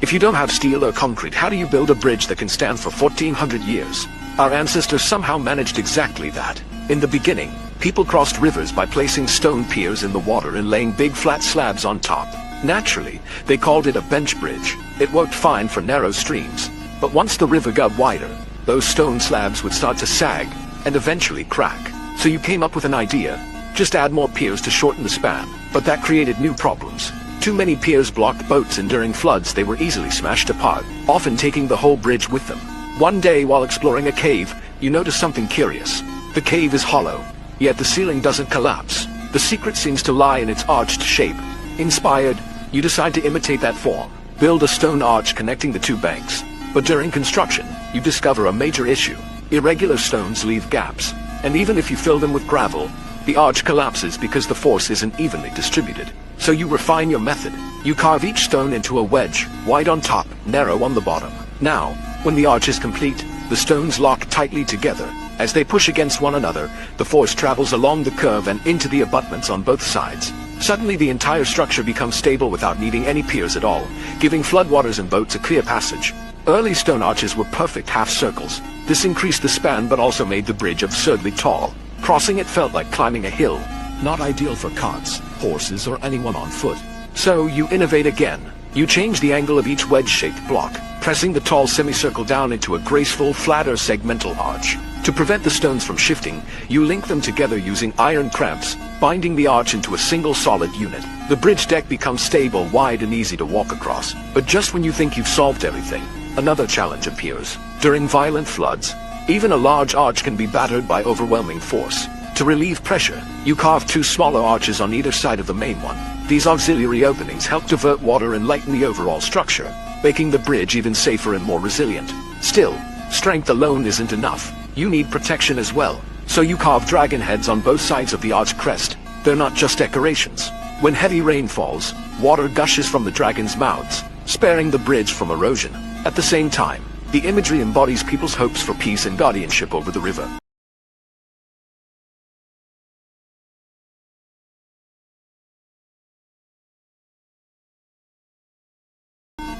If you don't have steel or concrete, how do you build a bridge that can stand for 1400 years? Our ancestors somehow managed exactly that. In the beginning, people crossed rivers by placing stone piers in the water and laying big flat slabs on top. Naturally, they called it a bench bridge. It worked fine for narrow streams. But once the river got wider, those stone slabs would start to sag and eventually crack. So you came up with an idea. Just add more piers to shorten the span. But that created new problems. Too many piers blocked boats, and during floods they were easily smashed apart, often taking the whole bridge with them. One day while exploring a cave, you notice something curious. The cave is hollow, yet the ceiling doesn't collapse. The secret seems to lie in its arched shape. Inspired, you decide to imitate that form. Build a stone arch connecting the two banks. But during construction, you discover a major issue. Irregular stones leave gaps, and even if you fill them with gravel, the arch collapses because the force isn't evenly distributed. So you refine your method. You carve each stone into a wedge, wide on top, narrow on the bottom. Now, when the arch is complete, the stones lock tightly together. As they push against one another, the force travels along the curve and into the abutments on both sides. Suddenly the entire structure becomes stable without needing any piers at all, giving floodwaters and boats a clear passage. Early stone arches were perfect half circles. This increased the span but also made the bridge absurdly tall. Crossing it felt like climbing a hill, not ideal for carts, horses, or anyone on foot. So you innovate again. You change the angle of each wedge-shaped block, pressing the tall semicircle down into a graceful, flatter segmental arch. To prevent the stones from shifting, you link them together using iron clamps, binding the arch into a single solid unit. The bridge deck becomes stable, wide, and easy to walk across. But just when you think you've solved everything, another challenge appears. During violent floods, even a large arch can be battered by overwhelming force. To relieve pressure, you carve two smaller arches on either side of the main one. These auxiliary openings help divert water and lighten the overall structure, making the bridge even safer and more resilient. Still, strength alone isn't enough. You need protection as well. So you carve dragon heads on both sides of the arch crest. They're not just decorations. When heavy rain falls, water gushes from the dragon's mouths, sparing the bridge from erosion. At the same time, the imagery embodies people's hopes for peace and guardianship over the river.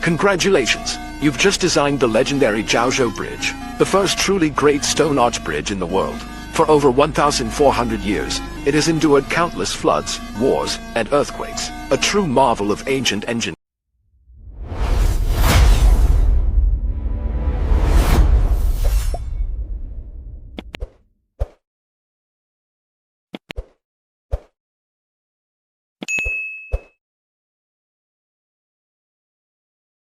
Congratulations! You've just designed the legendary Zhaozhou Bridge, the first truly great stone arch bridge in the world. For over 1,400 years, it has endured countless floods, wars, and earthquakes, a true marvel of ancient engineering.